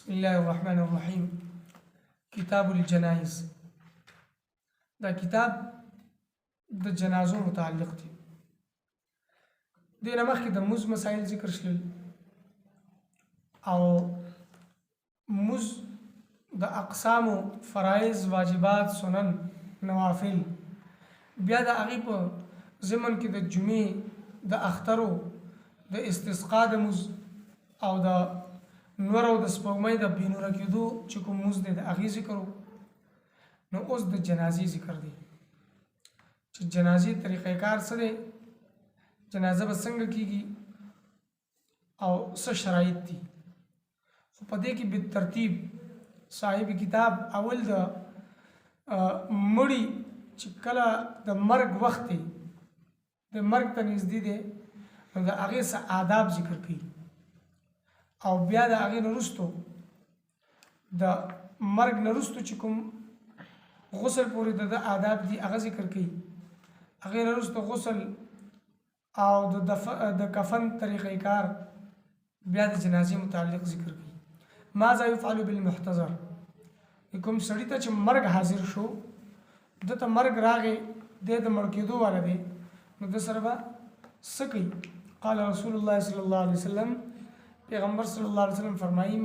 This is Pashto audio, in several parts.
بسم الله الرحمن الرحیم. کتاب الجنائز. دا کتاب د جنازو متعلق دی. دې نه مخکې د مز مسائل ذکر شول او مز د اقسام، فرایض، واجبات، سنن، نوافل، بیا د هغې په ضمن کې د جمعې، د اخترو، د استسقا د مز او د نور او د سپوږمۍ د بېنوره کېدو چې کوم مز دی د هغې ذکر و. نو اوس د جنازې ذکر دی چې جنازې طریقې کار څه دی، جنازه به څنګه کېږي او څه شرایط دي. خو په دې کې بالترتیب صاحب کتاب اول د مړي چې کله د مرګ وخت دی، د مرګ ته نږدې دی، نو د هغې څه آداب ذکر کوي او بیا د هغې نه وروستو د مرګ نه وروستو چې کوم غسل پورې د آداب دي هغه ذکر کوي. هغې نه وروستو غسل او د کفن طریقې کار، بیا د جنازې متعلق ذکر کوي. ماذا یفعل بالمحتضر، کوم سړي ته چې مرګ حاضر شو، ده ته مرګ راغی، دی د مړ کېدو والا دی، نو د سره به څه کوي؟ قال رسول الله صلی الله علیه وسلم، پیغمبر صلی الله علیه وسلم فرمایي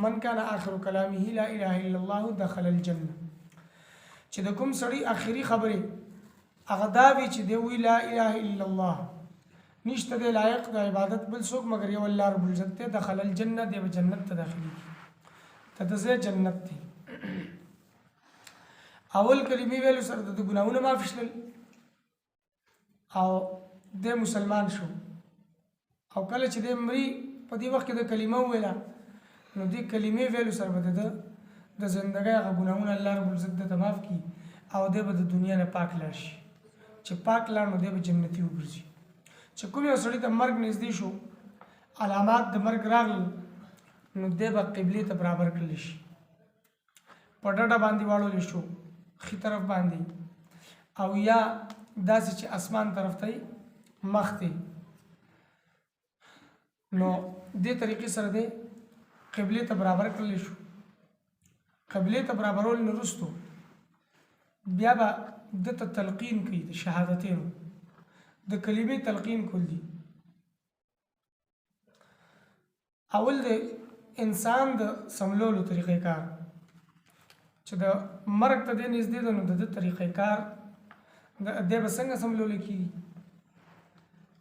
من کان آخر کلامه لا اله الا الله دخل الجنه، چې د کوم سړي آخري خبرې هغه دا وي چې دی وی لا اله الا الله، نشته دی لایق د عبادت بل څوک مگر یو الله رب العزت دی، دخل الجنه، دی به جنت ته داخلېږي، ته د ځای جنت دی. اول کلمې ویلو سره د ګناهونه معاف شول او دی مسلمان شو، او کله چې دی مري په دې وخت کې د کلمه وویله، نو دې کلمې ویلو سره به د زندګۍ هغه ګناهونه الله رب العزت د معاف کړي او دی به د دنیا نه پاک لاړ شي. چې پاک لاړ نو دی به جنتي وګرځي. چې کوم یو سړي ته مرګ نږدې شو، علامات د مرګ راغلل، نو دی به قبلې ته برابر کړلی شي، په ډډه باندې واړولی شو ښي طرف باندې، او یا داسې چې اسمان طرف ته مخ دی، نو دې طریقې سره دی قبلې ته برابر کړلی شو. قبلې ته برابرول نه وروستو بیا به ده ته تلقین کوي، د شهادتینو د کلمې تلقین کول دي. اول د انسان د سملولو طریقې کار، چې د مرګ ته دی نږدې ده، نو د ده طریقې کار دی به څنګه سملولی کېږي،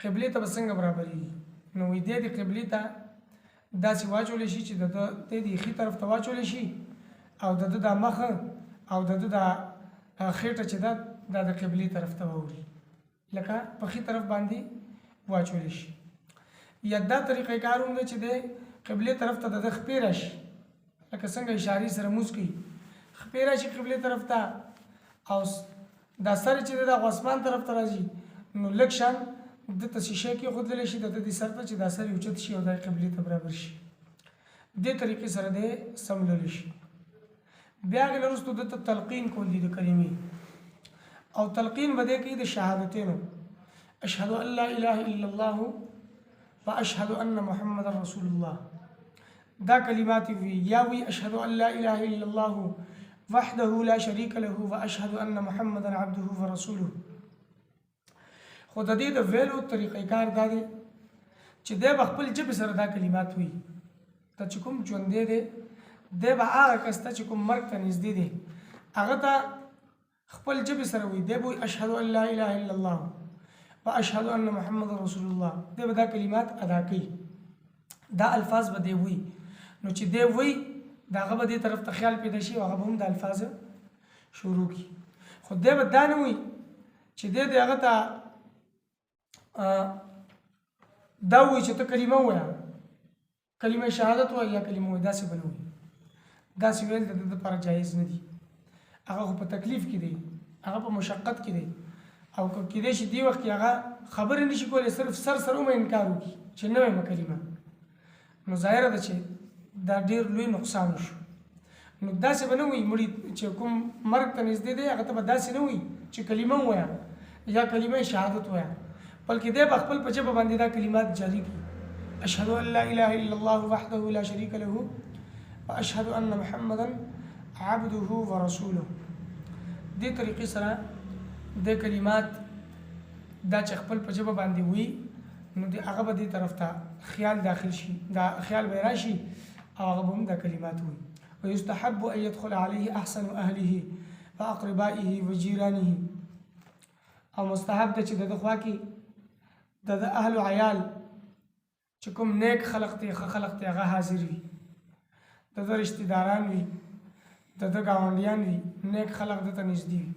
قبلې ته به څنګه برابرېږي. نو وی دی د قبلې ته داسې واچولی شي چې د ده د ښي طرف ته واچولی شي، او د ده دا مخه او د ده دا خېټه چې ده دا د قبلې طرف ته واوړي، لکه په ښي طرف باندې واچولی شي. یا دا طریقې کار هم دی چې دی قبلې طرف ته د ده خپې راشي، لکه څنګه اشارې سره موز کوي، خپې راشي قبلې طرف ته، او دا سر چې دی دا اسمان طرف ته راځي، نو لږ شان ده ته شیشه کېښودلی شي د ده دې سر ته، چې دا سر اوچت شي او دا قبلې ته برابر شي. دې طریقې سره دی سملولی شي. بیا هغې نه وروستو ده ته تلقین کول دي د کلمې، او تلقین به دی کوي د شهادتینو، اشهد ان لا اله الا الله و اشهد ان محمد رسول الله، دا کلمات وي، یا وی اشهد ان لا اله الا الله وحده لا شریک له و اشهد ان محمد عبده و رسوله. خو د دې د ویلو طریقې کار دا دی چې دی به خپل ژبې سره دا کلمات وي. ته چې کوم ژوندی دی، دی به هغه کس ته چې کوم مرګ ته نږدې دی هغه ته خپل ژبې سره وي، دی به اشهد ان لا اله الا الله و اشهد ان محمد رسول الله، دی به دا کلمات ادا کوي، دا الفاظ به دی وي. نو چې دی وي د هغه به دې طرف ته خیال پیدا شي او هغه به هم د الفاظ شروع کړي. خو دی به دا نه وي چې دی د هغه ته دا وایي چې ته کلمه ووایه، کلمه شهادت وایه یا کلمه وایه، داسې به نه وایي. داسې ویل د ده لپاره جایز نه دي. هغه خو په تکلیف کې دی، هغه په مشقت کې دی، او کېدای شي دې وخت کې هغه خبرې نه شي کولی، صرف سر سره انکار وکړي چې نه وایم کلمه، نو ظاهره ده چې دا ډېر لوی نقصان شو. نو داسې به نه وایي مړي چې کوم مرګ ته نږدې دی هغه ته به داسې نه وایي چې کلمه ووایه یا کلمه شهادت ووایه، بلکې دی به خپل په ژبه باندې دا کلمات جاری کړي، اشهد ان لا اله الا الله وحده لا شریک له واشهد ان محمدا عبده ورسوله. دې طریقې سره د کلمات دا چې خپل په ژبه باندې وي نو د هغه به دې طرف ته خیال داخل شي، دا خیال به راشي او هغه به هم دا کلمات وي. ويستحب ان يدخل عليه احسن اهله واقربائه وجيرانه، او مستحب ده چې د خوا کې د اهل و عیال چې کوم نیک خلق ته هغه حاضر وي، د رشتہ داران وي، د ګاونډیان وي، نیک خلق دته نږدې وي.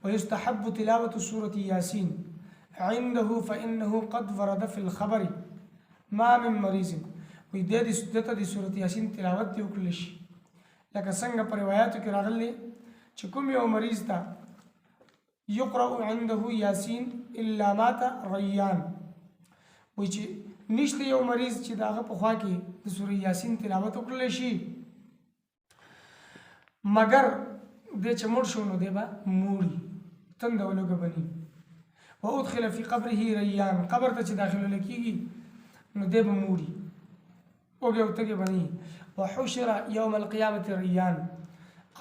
ويستحب تلاوة سورة ياسين عنده فإنه قد ورد في الخبر ما من مريض. وي دته د سورة ياسين تلاوت دی وکړل شي لکه څنګه په روایتو کې راغلي چې کوم یو مریض ته يقرأ عنده ياسين إلا مات ريان، وي چې نشته یو مریض چې داغه په خوا کې د سورة ياسين تلاوت وکړل شي مگر د چې مړ شو نو دی به موړي تند ولګه بني. وادخل في قبره ريان، قبر ته چې داخله لکېږي نو دی به موړي اوګه وتګه بني. وحشر يوم القيامة ريان،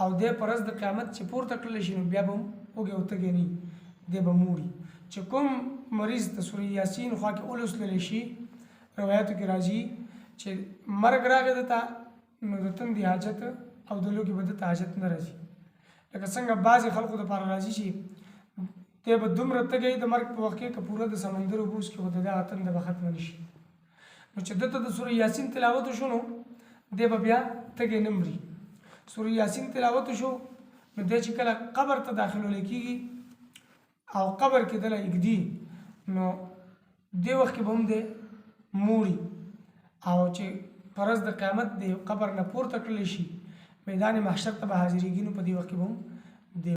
او دی پر ورځ د قیامت چې پورته کړل شي نو بیا به اوګه وتګه نه دی به موړي. چې کوم مریض د سورة ياسين خوا کې ولوسل شي روایتو کې راځي چې مرګ راغی دته نو د تندې حاجت او د لوګي بده حاجت نه راځي. لکه څنګه بعضې خلکو دپاره راځي چې دی به دومره تږی د مرګ په وخت کې که پوره د سمندر اوبه وڅښي خو د دغه تنده به ختمه نه شي. نو چې دته د سورة ياسين تلاوت وشو نو دی به بیا تږی نه مري. سورة ياسين تلاوت وشو نو دی چې کله قبر ته داخلولی کېږي او قبر کې دله اږدي نو دې وخت کې به هم دی موړي، او چې پر ورځ د قیامت د قبر نه پورته کړلی شي میدان محشر ته به حاضرېږي نو په دې وخت کې به هم